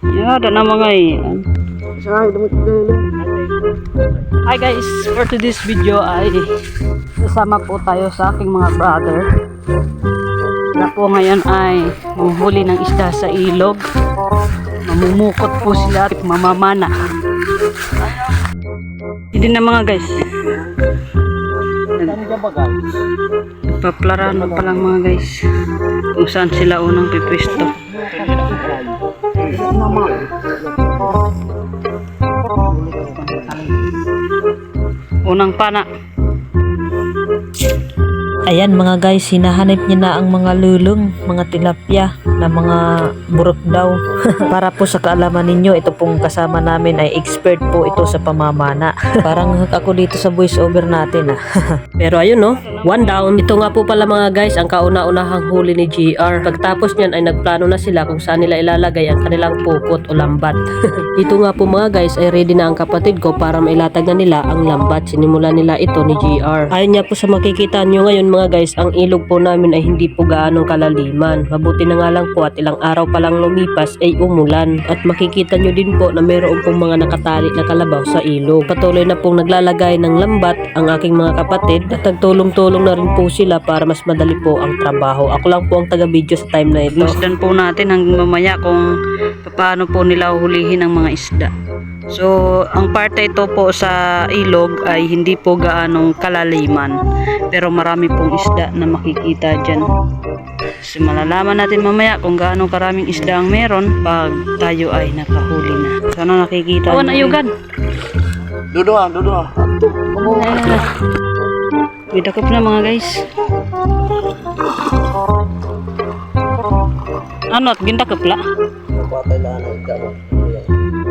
Yada na mga iyan. Hi guys, for today's video ay sasama po tayo sa aking mga brother. Na po ngayon ay manghuli ng isda sa ilog. Mamumukot po sila at mamamana. Hindi na mga guys. Paplaran pa lang mga guys kung saan sila unang pipwesto. Unang pana. Ayan mga guys, hinahanap niya na ang mga lulong, mga tilapia na mga burok daw. Para po sa kaalaman ninyo, ito pong kasama namin ay expert po ito sa pamamana. Parang ako dito sa voice over natin Pero ayun no, one down. Ito nga po pala mga guys ang kauna-unahang huli ni GR. Pagtapos niyan ay nagplano na sila kung saan nila ilalagay ang kanilang pupot o lambat. Ito nga po mga guys ay ready na ang kapatid ko para mailatag na nila ang lambat. Sinimula nila ito ni GR. Ayun nga po sa makikita nyo ngayon mga guys, ang ilog po namin ay hindi po gaanong kalaliman. Mabuti na nga lang po at ilang araw pa lang lumipas ay umulan. At makikita nyo din po na mayroon pong mga nakatali na kalabaw sa ilog. Patuloy na pong naglalagay ng lambat ang aking mga kapatid at nagtulong-tulong na rin po sila para mas madali po ang trabaho. Ako lang po ang taga-video sa time na ito. Masdan po natin hanggang mamaya kung paano po nila hulihin ang mga isda. So, ang parte ito po sa ilog ay hindi po gaanong kalaliman. Pero marami pong isda na makikita dyan. So, malalaman natin mamaya kung gaano karaming isda ang meron pag tayo ay nakahuli na. Sana nakikita. Awan ayugan. Duduan. Bidakop na mga guys. Ano? Gindakop la?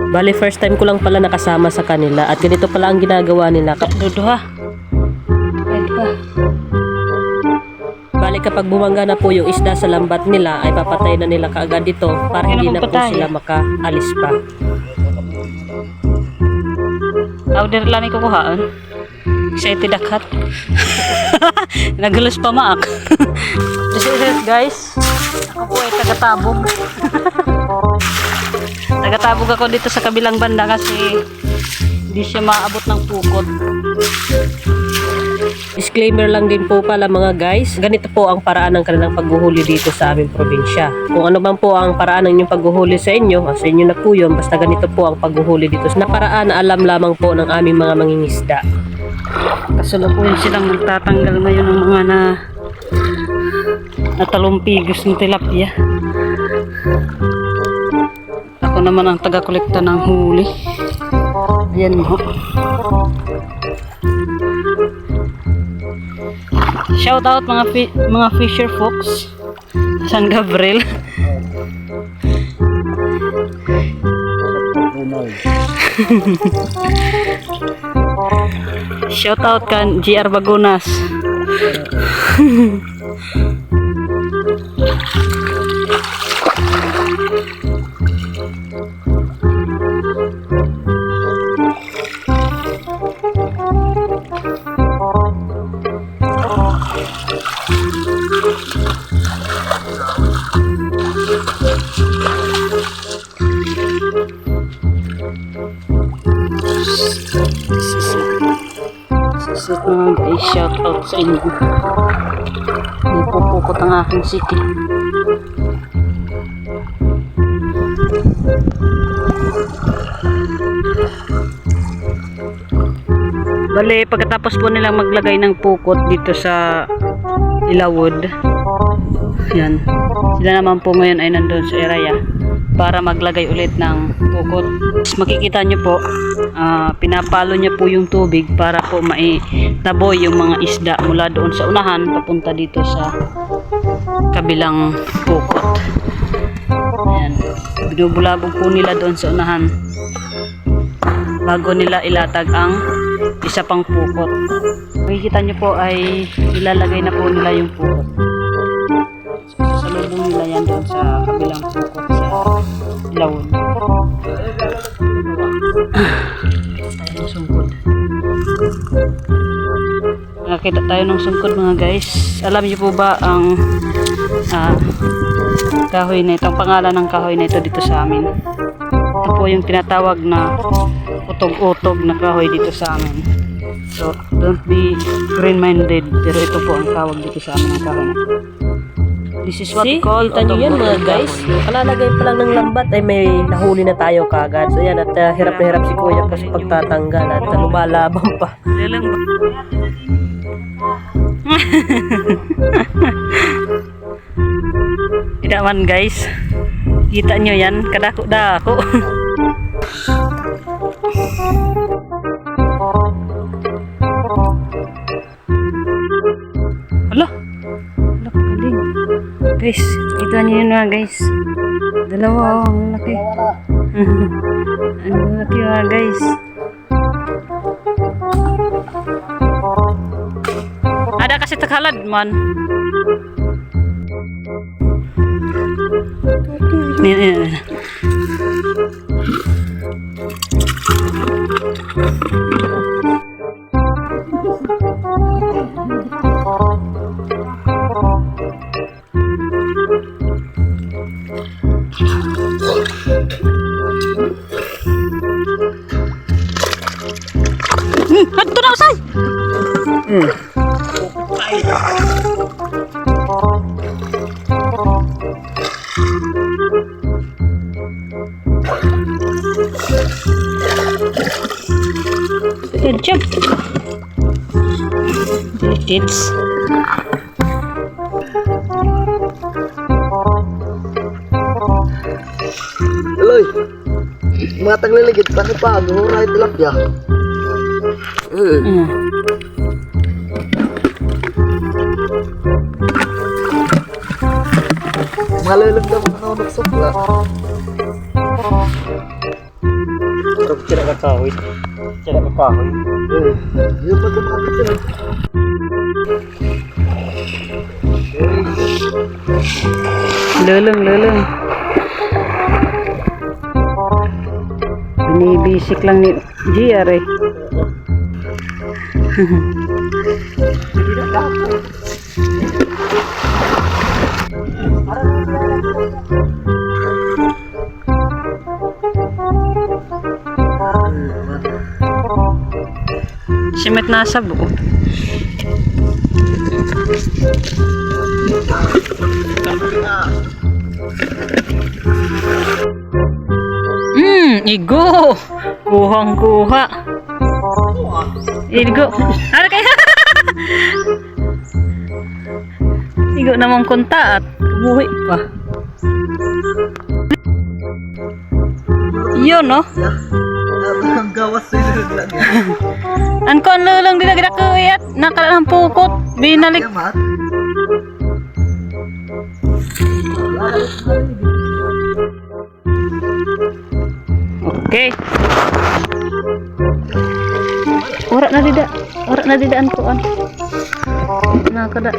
Bali first time ko lang pala nakasama sa kanila at ganito pala ang ginagawa nila. Duduha. Bali kapag bumangga na po yung isda sa lambat nila ay papatay na nila kaagad dito para hindi na po sila makaalis pa. Order lang ni kukuhaan. Excited akat. Nagulos pa maak. This is it guys. Ako po ay tagatabog. Tagatabog ako dito sa kabilang banda kasi hindi siya maabot ng pukot. Disclaimer lang din po pala mga guys, ganito po ang paraan ng kanilang paghuhuli dito sa aming probinsya. Kung ano bang po ang paraan ng inyong paghuhuli sa inyo na po yun, basta ganito po ang paghuhuli dito na paraan na alam lamang po ng aming mga mangingisda. Kasalukuyan silang magtatanggal ngayon ng mga natalumpigos ng tilapia. Ako naman ang taga-kolekta ng huli. Ayan mo. Shout out mga fisher folks. San Gabriel. Shout out kan GR Bagunas. Sit mga guys, shout out sa inyo. Hindi pupukot ang aking siki. Bale, pagkatapos po nilang maglagay ng pukot dito sa ilawod, yan, sila naman po ngayon ay nandun sa area para maglagay ulit ng pukot. Makikita nyo po, pinapalo niya po yung tubig para po maitaboy yung mga isda mula doon sa unahan papunta dito sa kabilang pukot. Ayan, binubulabog po nila doon sa unahan bago nila ilatag ang isa pang pukot. Makikita nyo po ay ilalagay na po nila yung pukot. Salubong nila yan doon sa kabilang pukot sa lawon. Tayo ng sungkod. Nakakita tayo ng sungkod mga guys. Alam niyo po ba ang kahoy na ito, ang pangalan ng kahoy na ito dito sa amin? Ito po yung tinatawag na utog-utog na kahoy dito sa amin. So, don't be green-minded. Pero ito po ang tawag dito sa amin ng kahoy na. This is what we See, call kita nyo yan mga utog-utog guys. kahoy. Kalalagay pa lang ng lambat ay may nahuli na tayo kagad. So yan, at hirap na hirap si kuya po sa pagtatanggal at lumalaban pa. Lalang ba? Tidak man guys. Kita nyo yan. Kadako-dako. Ala. Ala kagaling. Guys, kita nyo yun mga guys. Dalawa oh, ang laki. Ang laki mga guys. Ada kasi takalad man. Nih. Hantu na usay. Good job. Kids. Aloy. Matang liligid pa ni pa. Guray tilapia. Malalag na mga nagsukla. Pero kira ka kahoy. Kira ka kahoy. Yung pagkakapit sila. Lulong. Binibisik lang ni GR eh. Simit nasa buo. Igo. Kuhang-kuha. Igo. Ano kaya? Igo namang kunta at buhi pa. Yun, no? Ang gawas sa ilog lang yan. Ang kon lulong dila gida kuyat. Nakalang pukot. Binalik. Mat. Okay. Ora na dida an ko an. Nakada.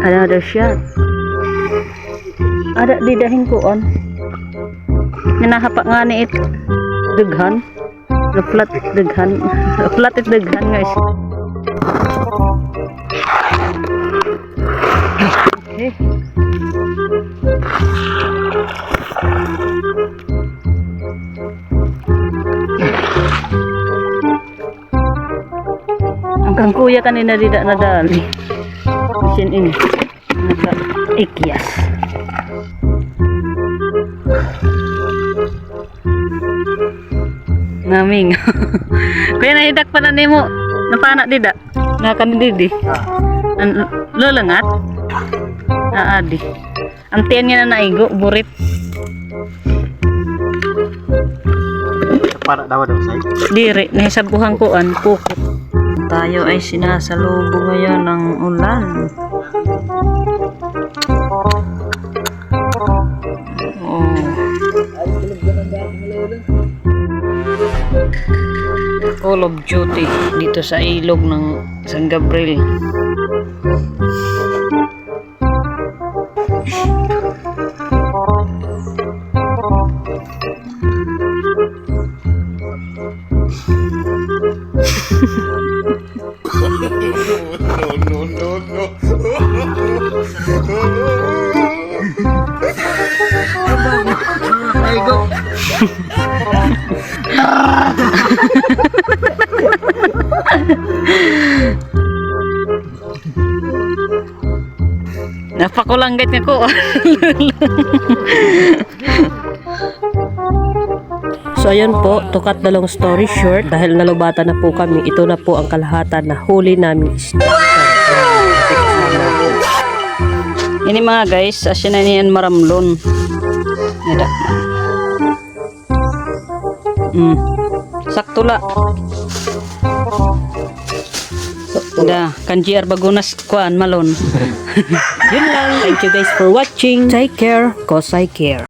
Another shot. Ada di dahin ko on. Nanahapak nga ni it dughan. Flat dughan. Flat it dughan guys. Okay. Ang kang kuya kanina dida nadali. Mesin ini. Nasa ikyas. Naming. Kuya nahidak pa na nimo. Napana dida. Nakan didi. Lulengat. Adi. Ang tiyan niya na naigo, burit. Para daw say. Diri, nahisabuhan ko an pukot. Tayo ay sinasalubong ngayon ng ulan. Oh. Call of Duty dito sa ilog ng San Gabriel. Naigo. Napakulanggit nga ko. So ayun po, to cut the long story short, dahil nalubatan na po kami, ito na po ang kalahatan na huli namin isda. Ini mga guys, asya na niyan maramlon. Nada. Sakto la. Da, kanjiar bagunas kuan malon. Yun lang. Thank you guys for watching. Take care, cause I care.